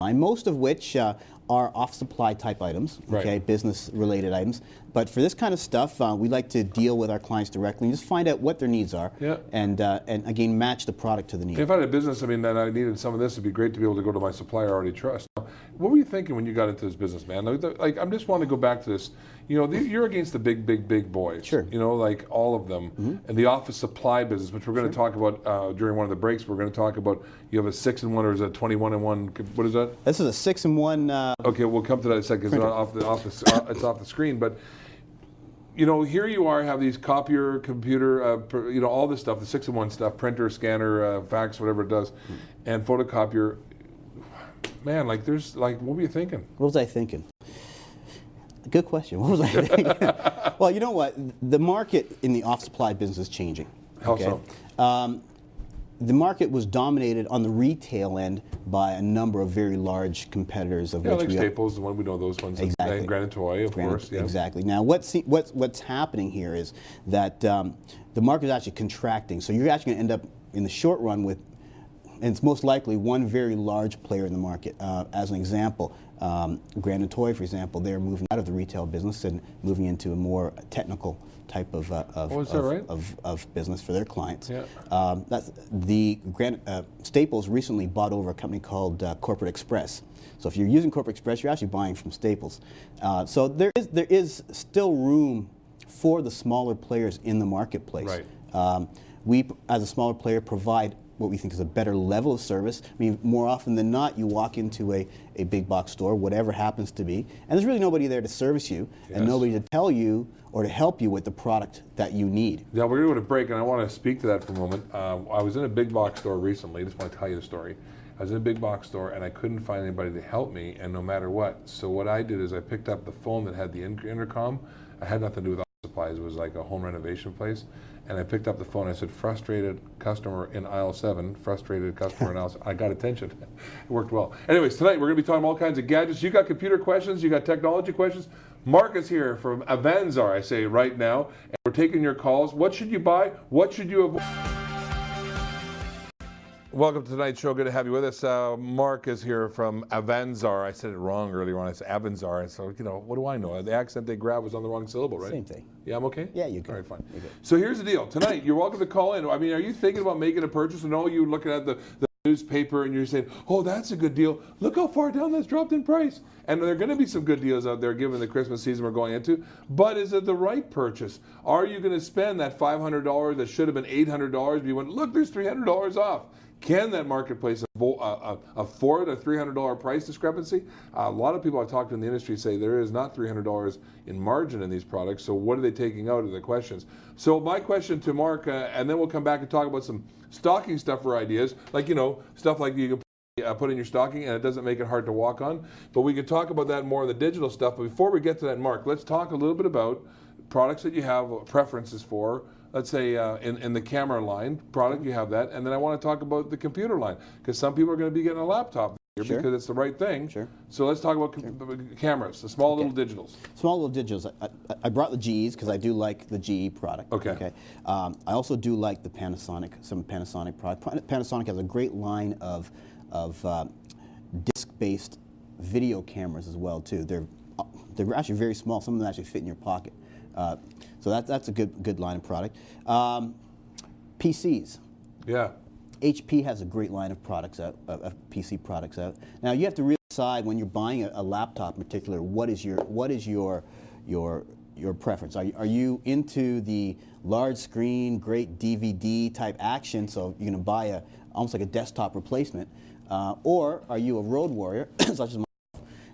line, most of which are off-supply type items, okay, business-related items. But for this kind of stuff, we like to deal with our clients directly and just find out what their needs are, and again, match the product to the need. If I had a business, I mean, that I needed some of this, it'd be great to be able to go to my supplier I already trust. What were you thinking when you got into this business, man? Like, I'm just wanting to go back to this. You know, you're against the big boys. Sure. You know, like all of them. And the office supply business, which we're going to talk about during one of the breaks. We're going to talk about, you have a 6-in-1 or is it a 21-in-1? What is that? This is a 6-in-1. Okay, we'll come to that in a second because it's off the screen. But, you know, here you are, have these copier, computer, you know, all this stuff, the 6-in-1 stuff, printer, scanner, fax, whatever it does, and photocopier. Man, like, what were you thinking? What was I thinking? Good question. What was I thinking? Well, you know what? The market in the off-supply business is changing. How so? The market was dominated on the retail end by a number of very large competitors of which like we Staples, the one we know those ones. Exactly. And Granite Toy, of course. Yeah. Exactly. Now, what's happening here is that the market is actually contracting. So you're actually going to end up in the short run with, and it's most likely one very large player in the market. As an example, Granite Toy, for example, they're moving out of the retail business and moving into a more technical type of business for their clients. Yeah. That's Staples recently bought over a company called Corporate Express. So if you're using Corporate Express, you're actually buying from Staples. So there is still room for the smaller players in the marketplace. Right. We, as a smaller player, provide what we think is a better level of service. I mean, more often than not, you walk into a big box store, whatever happens to be, and there's really nobody there to service you, and nobody to tell you or to help you with the product that you need. Yeah, we're going to go to break, and I want to speak to that for a moment. I was in a big box store recently. I just want to tell you the story. I was in a big box store, and I couldn't find anybody to help me, and no matter what. So what I did is I picked up the phone that had the intercom. I had nothing to do with office supplies. It was like a home renovation place. And I picked up the phone. I said, frustrated customer in aisle 7, frustrated customer in aisle 7. I got attention. It worked well. Anyways, tonight we're going to be talking all kinds of gadgets. You got computer questions. You got technology questions. Mark is here from Avanzar, I say right now. And we're taking your calls. What should you buy? What should you avoid? Welcome to tonight's show. Good to have you with us. Mark is here from Avanzar. I said it wrong earlier on. I said Avanzar. And so, you know, what do I know? The accent they grabbed was on the wrong syllable, right? Same thing. Yeah, I'm okay? Yeah, you're good. All right, fine. You're good. So here's the deal. Tonight, you're welcome to call in. I mean, are you thinking about making a purchase? And you're looking at the newspaper and you're saying, oh, that's a good deal. Look how far down that's dropped in price. And there are going to be some good deals out there given the Christmas season we're going into. But is it the right purchase? Are you going to spend that $500 that should have been $800 but you went, look, there's $300 off? Can that marketplace afford a $300 price discrepancy? A lot of people I've talked to in the industry say there is not $300 in margin in these products, so what are they taking out of the questions? So my question to Mark, and then we'll come back and talk about some stocking stuffer ideas, like, you know, stuff like you can put in your stocking and it doesn't make it hard to walk on. But we can talk about that more in the digital stuff. But before we get to that, Mark, let's talk a little bit about products that you have preferences for. Let's say in the camera line product, you have that. And then I want to talk about the computer line, because some people are going to be getting a laptop here because it's the right thing. Sure. So let's talk about cameras, the small little digitals. Small little digitals. I brought the GEs because I do like the GE product. Okay. I also do like the some Panasonic product. Panasonic has a great line of disc-based video cameras as well too. They're actually very small. Some of them actually fit in your pocket. So that's a good line of product. PCs. Yeah. HP has a great line of products out, of PC products out. Now you have to really decide when you're buying a laptop in particular, what is your preference? Are you into the large screen, great DVD type action, so you're going to buy almost like a desktop replacement, or are you a road warrior such as myself?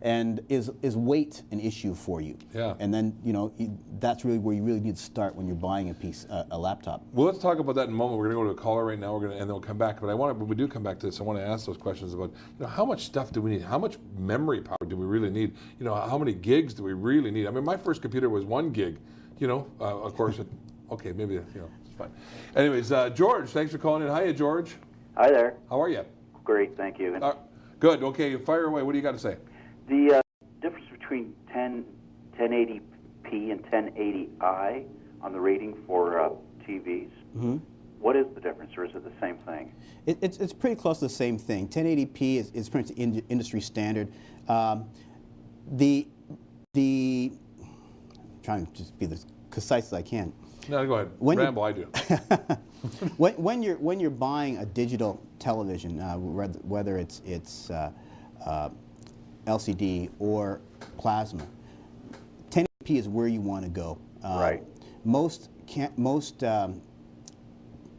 And is weight an issue for you? Yeah. And then, you know, that's really where you really need to start when you're buying a laptop. Well, let's talk about that in a moment. We're going to go to a caller right now, and then we'll come back. But when we do come back to this, I want to ask those questions about, you know, how much stuff do we need? How much memory power do we really need? You know, how many gigs do we really need? I mean, my first computer was 1 gig. You know, of course, okay, maybe, you know, it's fine. Anyways, George, thanks for calling in. Hiya, George. Hi there. How are you? Great, thank you. Good. Okay, fire away. What do you got to say? The difference between 1080p and 1080i on the rating for TVs. Mm-hmm. what is the difference, or is it the same thing? It's pretty close to the same thing. 1080p is pretty much industry standard. The trying to just be as concise as I can. No, go ahead. When Ramble, I do. when you're buying a digital television, whether it's LCD or plasma, 1080p is where you want to go. Right. Most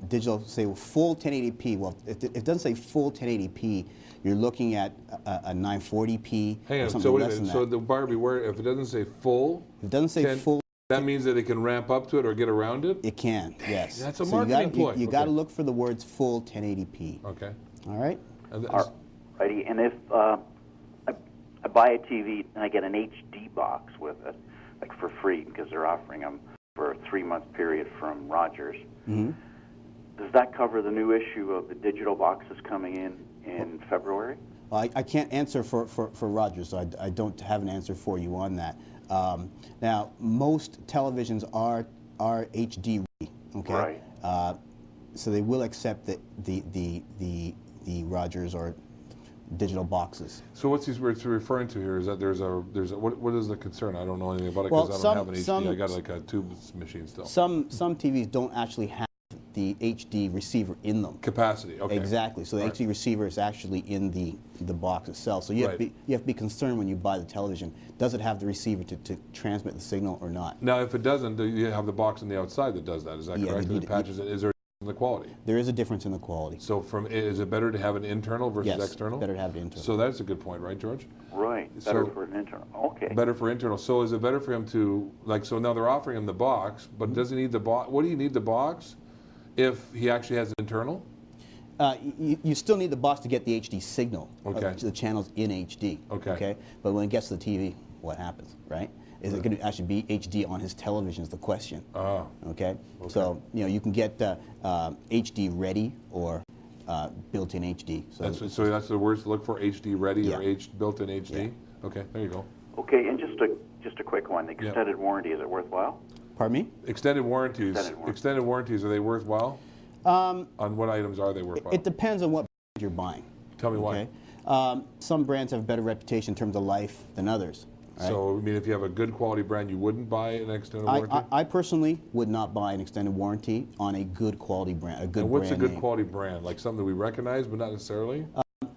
digital say full 1080p. Well, it doesn't say full 1080p. You're looking at a 940p. Hang or on. something So wait a less minute. than So that. the buyer beware. If it doesn't say full, If it doesn't say full, that means that it can ramp up to it or get around it. it can. Yes. That's a So marketing ploy. You got to Okay. look for the words full 1080p. Okay. All right. And Alrighty, and if I buy a TV and I get an HD box with it, like for free, because they're offering them for a 3-month period from Rogers, does that cover the new issue of the digital boxes coming in February? Well, I can't answer for Rogers, so I don't have an answer for you on that. Now, most televisions are HD ready, okay? Right. So they will accept the Rogers or digital boxes. so what's these words referring to here? Is that there's a what is the concern? I don't know anything about it Well, because I don't have an HD. I got like a tube machine still. Some TVs don't actually have the HD receiver in them. Capacity. Okay. Exactly. So the Right. HD receiver is actually in the box itself. So you have to be concerned when you buy the television. Does it have the receiver to transmit the signal or not? Now, if it doesn't, do you have the box on the outside that does that? Is that Yeah, correct? they And do. it patches it. Is there a difference in the quality? There is a difference in the quality. So is it better to have an internal versus Yes, external? better to have it internal. So that's a good point, right, George? Right. Better So- for an internal. Okay. Better for internal. So is it better for him to so now they're offering him the box, but does he need the box? What do you need the box if he actually has an internal? You still need the box to get the HD signal. Okay. The channel's in HD. Okay. But when it gets to the TV, what happens, right? Is it going to actually be HD on his television is the question. Ah. Okay. So you can get HD ready or built-in HD. So that's the words to look for: HD ready or Yeah. built-in HD. Okay, there you go. Okay, and just a quick one. The extended warranty, is it worthwhile? Pardon me? Extended warranties. Extended warranties, are they worthwhile? On what items are they worthwhile? It depends on what brand you're buying. Tell me why. Okay. Some brands have a better reputation in terms of life than others. Right? So, I mean, if you have a good quality brand, you wouldn't buy an extended warranty? I personally would not buy an extended warranty on a good quality brand. And what's a brand good name. quality brand? Like something that we recognize, but not necessarily?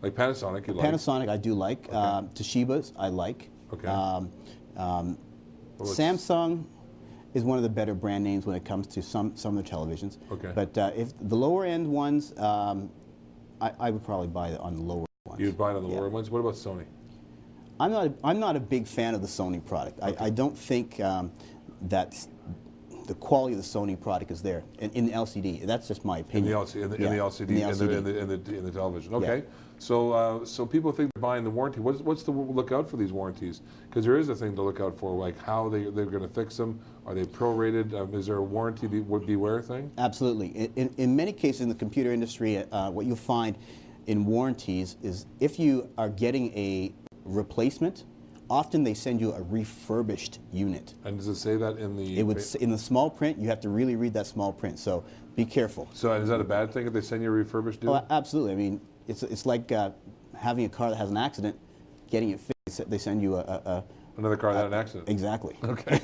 Like Panasonic, you like? Panasonic, I do like. Toshiba's, I like. Okay. Samsung is one of the better brand names when it comes to some of the televisions. Okay. But if the lower end ones, I would probably buy it on the lower ones. You'd buy it on the lower ones? What about Sony? I'm not a big fan of the Sony product. I don't think that the quality of the Sony product is there in the LCD. That's just my In opinion. the LCD, in the television. Okay. Yeah. So people think they're buying the warranty. What's the look out for these warranties? Because there is a thing to look out for, like how they're going to fix them. Are they prorated? Is there a warranty beware thing? Absolutely. In many cases in the computer industry, what you'll find in warranties is if you are getting a replacement, often they send you a refurbished unit. And does it say that in the? In the small print, you have to really read that small print. So be careful. So is that a bad thing if they send you a refurbished unit? Oh, absolutely. I mean, it's like having a car that has an accident, getting it fixed. They send you Another car that had an accident. Exactly. Okay.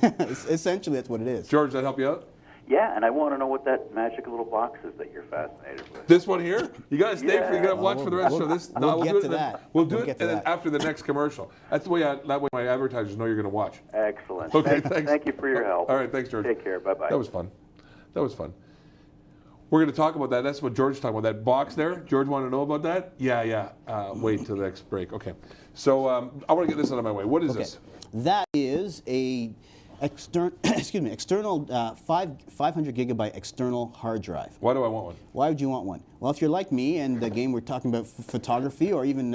Essentially, that's what it is. George, does that help you out? Yeah, and I want to know what that magic little box is that you're fascinated with. This one here? You got to stay for. You got to watch for the rest of this. We'll get do it to and then- that. We'll do We'll it get to and then that. after the next commercial. That's the way. That way my advertisers know you're going to watch. Excellent. Okay, thanks. Thank you for your help. All right, thanks, George. Take care. Bye-bye. That was fun. That was fun. We're going to talk about that. That's what George's talking about. That box there. George, want to know about that? Yeah. Wait till the next break. Okay. So I want to get this out of my way. What is this? That is a external 500 gigabyte external hard drive. Why do I want one? Why would you want one? Well, if you're like me, and again, we're talking about photography, or even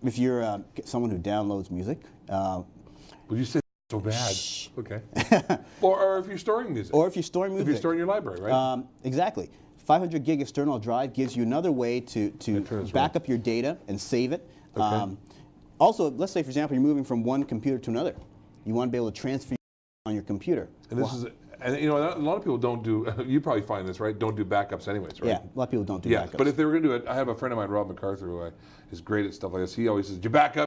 if you're someone who downloads music. Would you say so bad? Shh. Okay. or if you're storing music. Or if you're storing music. If you're storing your library, right? Exactly. 500 gig external drive gives you another way to back up your data and save it. Okay. Also, let's say, for example, you're moving from one computer to another. You want to be able to transfer on your computer. And this is And you know, a lot of people don't do. You probably find this, right? Don't do backups, anyways, right? Yeah, a lot of people don't do Yeah, backups. but if they were going to do it, I have a friend of mine, Rob MacArthur, who is great at stuff like this. He always says, "Did you back up?"